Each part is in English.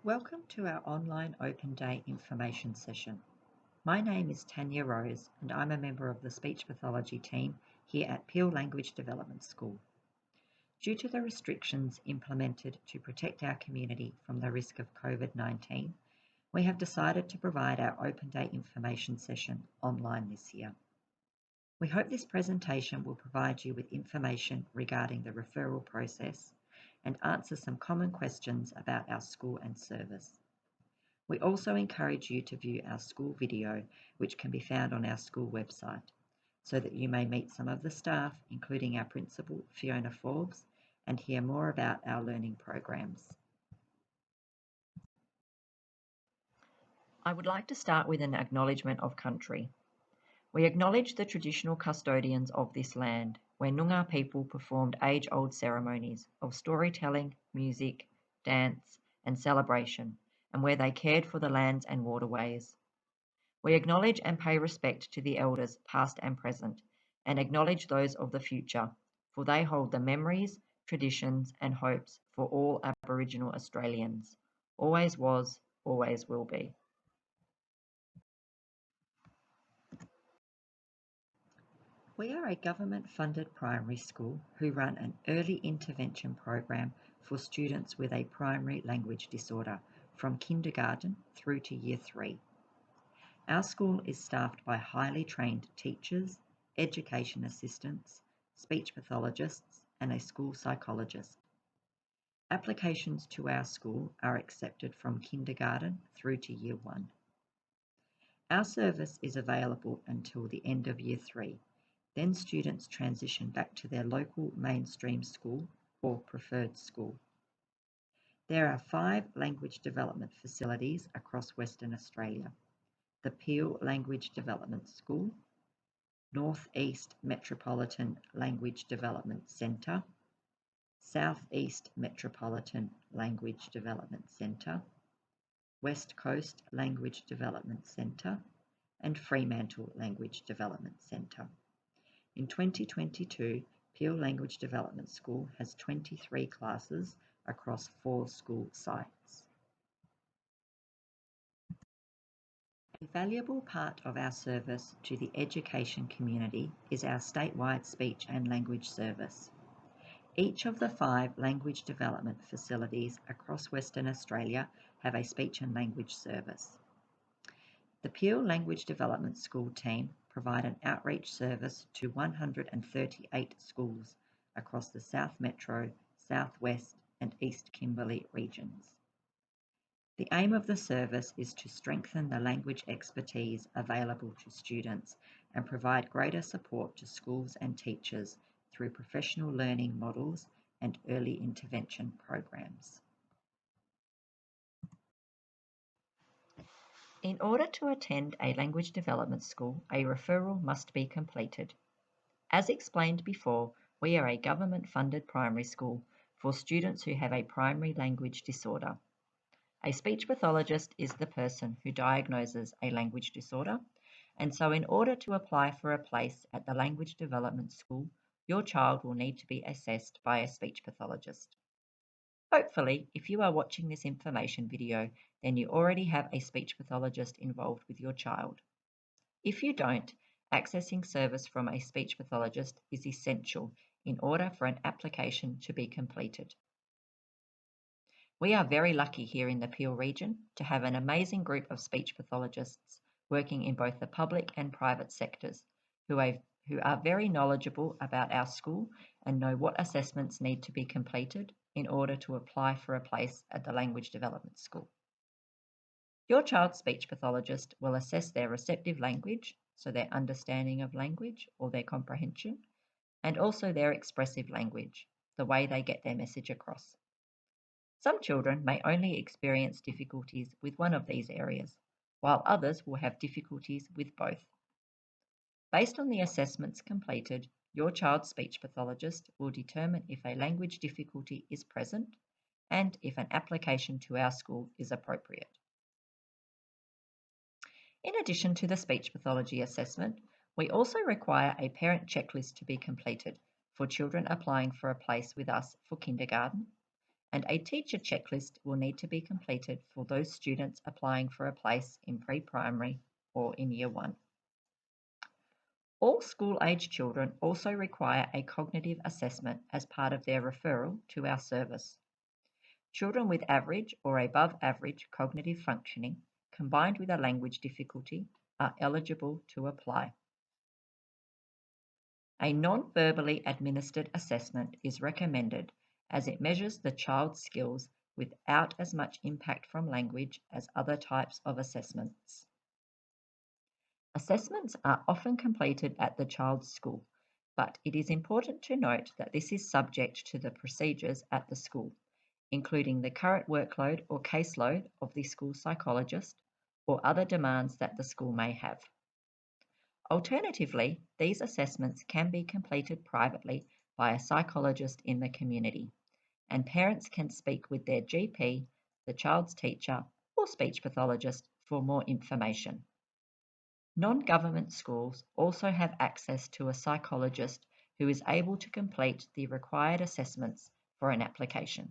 Welcome to our online Open Day information session. My name is Tanya Rose and I'm a member of the speech pathology team here at Peel Language Development School. Due to the restrictions implemented to protect our community from the risk of COVID-19, we have decided to provide our Open Day information session online this year. We hope this presentation will provide you with information regarding the referral process and answer some common questions about our school and service. We also encourage you to view our school video, which can be found on our school website, so that you may meet some of the staff, including our principal, Fiona Forbes, and hear more about our learning programs. I would like to start with an acknowledgement of country. We acknowledge the traditional custodians of this land, where Noongar people performed age-old ceremonies of storytelling, music, dance, and celebration, and where they cared for the lands and waterways. We acknowledge and pay respect to the elders, past and present, and acknowledge those of the future, for they hold the memories, traditions, and hopes for all Aboriginal Australians. Always was, always will be. We are a government-funded primary school who run an early intervention program for students with a primary language disorder from kindergarten through to year 3. Our school is staffed by highly trained teachers, education assistants, speech pathologists, and a school psychologist. Applications to our school are accepted from kindergarten through to year 1. Our service is available until the end of year 3. Then students transition back to their local mainstream school or preferred school. There are 5 language development facilities across Western Australia. The Peel Language Development School, North East Metropolitan Language Development Centre, South East Metropolitan Language Development Centre, West Coast Language Development Centre, and Fremantle Language Development Centre. In 2022, Peel Language Development School has 23 classes across 4 school sites. A valuable part of our service to the education community is our statewide speech and language service. Each of the 5 language development facilities across Western Australia have a speech and language service. The Peel Language Development School team provide an outreach service to 138 schools across the South Metro, South West and East Kimberley regions. The aim of the service is to strengthen the language expertise available to students and provide greater support to schools and teachers through professional learning models and early intervention programs. In order to attend a language development school, a referral must be completed. As explained before, we are a government-funded primary school for students who have a primary language disorder. A speech pathologist is the person who diagnoses a language disorder, and so in order to apply for a place at the language development school, your child will need to be assessed by a speech pathologist. Hopefully, if you are watching this information video, then you already have a speech pathologist involved with your child. If you don't, accessing service from a speech pathologist is essential in order for an application to be completed. We are very lucky here in the Peel region to have an amazing group of speech pathologists working in both the public and private sectors who are very knowledgeable about our school and know what assessments need to be completed in order to apply for a place at the Language Development School. Your child's speech pathologist will assess their receptive language, so their understanding of language or their comprehension, and also their expressive language, the way they get their message across. Some children may only experience difficulties with one of these areas, while others will have difficulties with both. Based on the assessments completed, your child's speech pathologist will determine if a language difficulty is present and if an application to our school is appropriate. In addition to the speech pathology assessment, we also require a parent checklist to be completed for children applying for a place with us for kindergarten, and a teacher checklist will need to be completed for those students applying for a place in pre-primary or in Year 1. All school-age children also require a cognitive assessment as part of their referral to our service. Children with average or above average cognitive functioning, combined with a language difficulty, are eligible to apply. A non-verbally administered assessment is recommended as it measures the child's skills without as much impact from language as other types of assessments. Assessments are often completed at the child's school, but it is important to note that this is subject to the procedures at the school, including the current workload or caseload of the school psychologist or other demands that the school may have. Alternatively, these assessments can be completed privately by a psychologist in the community, and parents can speak with their GP, the child's teacher, or speech pathologist for more information. Non-government schools also have access to a psychologist who is able to complete the required assessments for an application.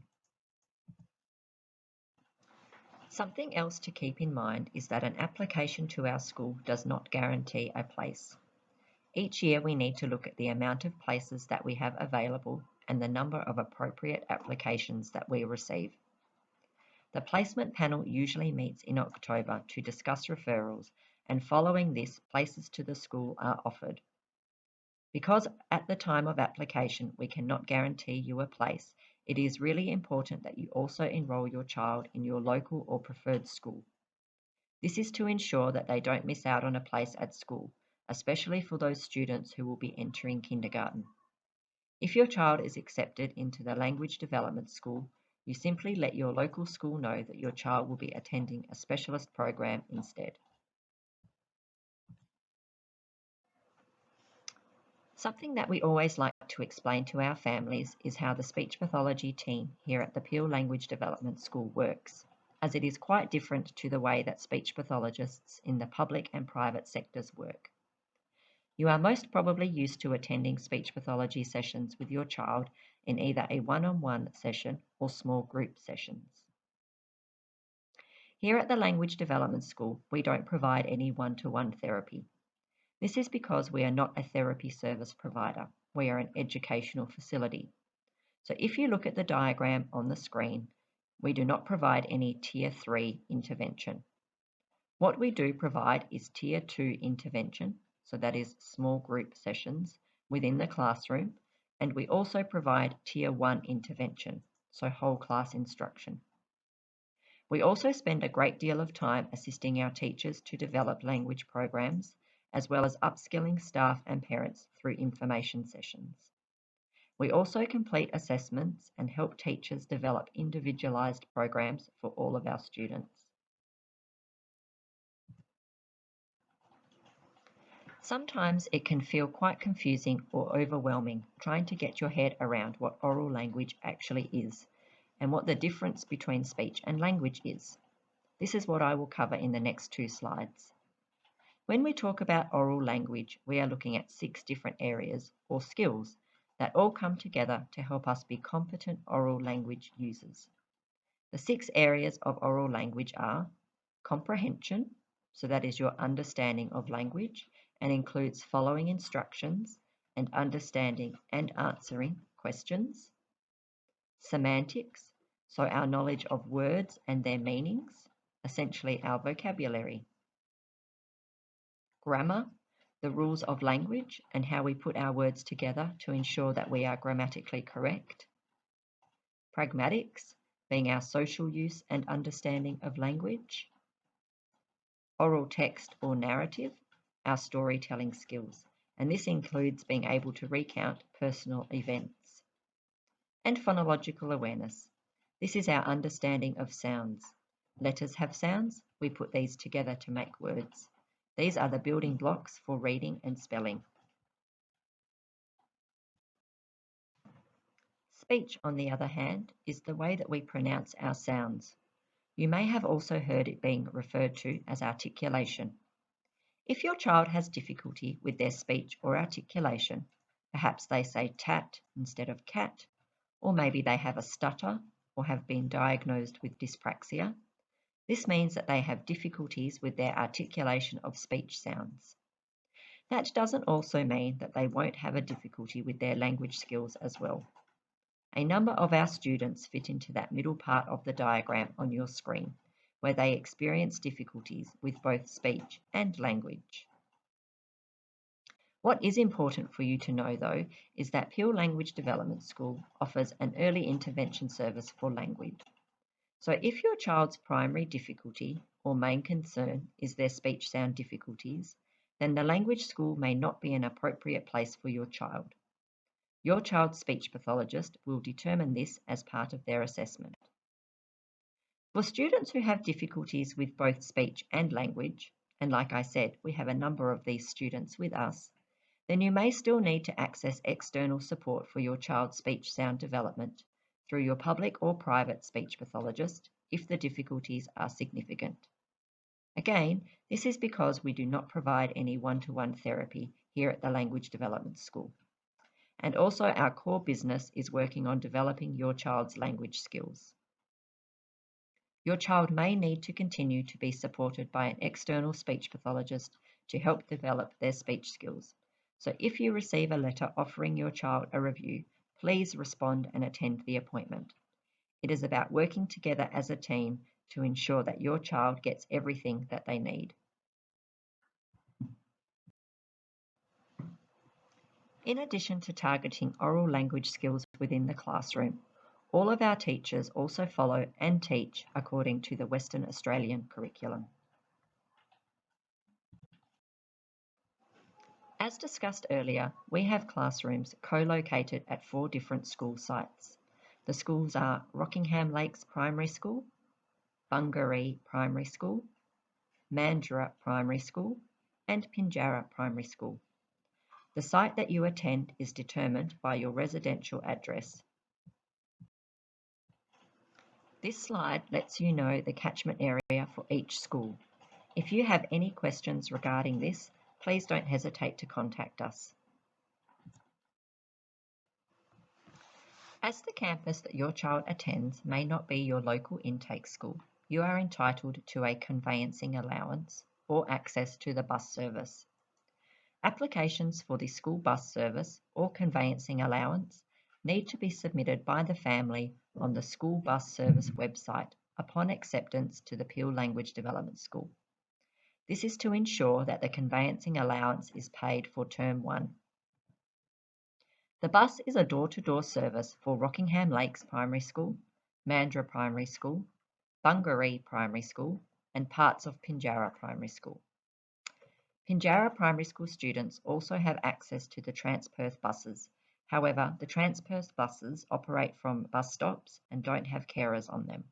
Something else to keep in mind is that an application to our school does not guarantee a place. Each year we need to look at the amount of places that we have available and the number of appropriate applications that we receive. The placement panel usually meets in October to discuss referrals, and following this, places to the school are offered. Because at the time of application we cannot guarantee you a place, it is really important that you also enroll your child in your local or preferred school. This is to ensure that they don't miss out on a place at school, especially for those students who will be entering kindergarten. If your child is accepted into the language development school, you simply let your local school know that your child will be attending a specialist program instead. Something that we always like to explain to our families is how the speech pathology team here at the Peel Language Development School works, as it is quite different to the way that speech pathologists in the public and private sectors work. You are most probably used to attending speech pathology sessions with your child in either a one-on-one session or small group sessions. Here at the Language Development School, we don't provide any one-to-one therapy. This is because we are not a therapy service provider. We are an educational facility. So if you look at the diagram on the screen, we do not provide any Tier 3 intervention. What we do provide is Tier 2 intervention, so that is small group sessions within the classroom, and we also provide Tier 1 intervention, so whole class instruction. We also spend a great deal of time assisting our teachers to develop language programs, as well as upskilling staff and parents through information sessions. We also complete assessments and help teachers develop individualised programs for all of our students. Sometimes it can feel quite confusing or overwhelming trying to get your head around what oral language actually is and what the difference between speech and language is. This is what I will cover in the next 2 slides. When we talk about oral language, we are looking at 6 different areas or skills that all come together to help us be competent oral language users. The 6 areas of oral language are comprehension, so that is your understanding of language and includes following instructions and understanding and answering questions. Semantics, so our knowledge of words and their meanings, essentially our vocabulary. Grammar, the rules of language and how we put our words together to ensure that we are grammatically correct. Pragmatics, being our social use and understanding of language. Oral text or narrative, our storytelling skills, and this includes being able to recount personal events. And phonological awareness. This is our understanding of sounds. Letters have sounds, we put these together to make words. These are the building blocks for reading and spelling. Speech, on the other hand, is the way that we pronounce our sounds. You may have also heard it being referred to as articulation. If your child has difficulty with their speech or articulation, perhaps they say tat instead of cat, or maybe they have a stutter or have been diagnosed with dyspraxia. This means that they have difficulties with their articulation of speech sounds. That doesn't also mean that they won't have a difficulty with their language skills as well. A number of our students fit into that middle part of the diagram on your screen, where they experience difficulties with both speech and language. What is important for you to know, though, is that Peel Language Development School offers an early intervention service for language. So if your child's primary difficulty or main concern is their speech sound difficulties, then the language school may not be an appropriate place for your child. Your child's speech pathologist will determine this as part of their assessment. For students who have difficulties with both speech and language, and like I said, we have a number of these students with us, then you may still need to access external support for your child's speech sound development through your public or private speech pathologist if the difficulties are significant. Again, this is because we do not provide any one-to-one therapy here at the Language Development School. And also our core business is working on developing your child's language skills. Your child may need to continue to be supported by an external speech pathologist to help develop their speech skills. So if you receive a letter offering your child a review, please respond and attend the appointment. It is about working together as a team to ensure that your child gets everything that they need. In addition to targeting oral language skills within the classroom, all of our teachers also follow and teach according to the Western Australian curriculum. As discussed earlier, we have classrooms co-located at 4 different school sites. The schools are Rockingham Lakes Primary School, Bungaree Primary School, Mandurah Primary School, and Pinjarra Primary School. The site that you attend is determined by your residential address. This slide lets you know the catchment area for each school. If you have any questions regarding this, please don't hesitate to contact us. As the campus that your child attends may not be your local intake school, you are entitled to a conveyancing allowance or access to the bus service. Applications for the school bus service or conveyancing allowance need to be submitted by the family on the school bus service website upon acceptance to the Peel Language Development School. This is to ensure that the conveyancing allowance is paid for term 1. The bus is a door-to-door service for Rockingham Lakes Primary School, Mandurah Primary School, Bungaree Primary School, and parts of Pinjarra Primary School. Pinjarra Primary School students also have access to the Transperth buses. However, the Transperth buses operate from bus stops and don't have carers on them.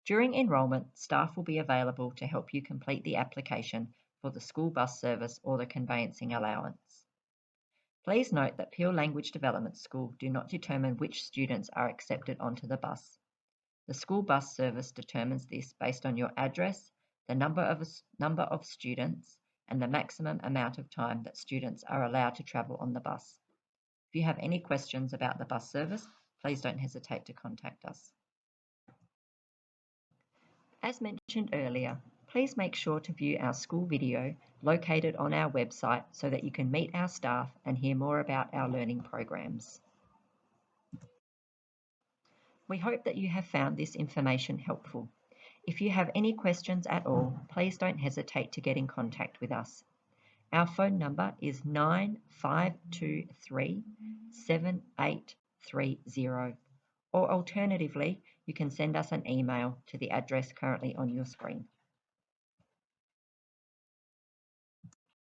During enrolment, staff will be available to help you complete the application for the school bus service or the conveyancing allowance. Please note that Peel Language Development School do not determine which students are accepted onto the bus. The school bus service determines this based on your address, the number of students, and the maximum amount of time that students are allowed to travel on the bus. If you have any questions about the bus service, please don't hesitate to contact us. As mentioned earlier, please make sure to view our school video located on our website so that you can meet our staff and hear more about our learning programs. We hope that you have found this information helpful. If you have any questions at all, please don't hesitate to get in contact with us. Our phone number is 9523 7830, or alternatively, you can send us an email to the address currently on your screen.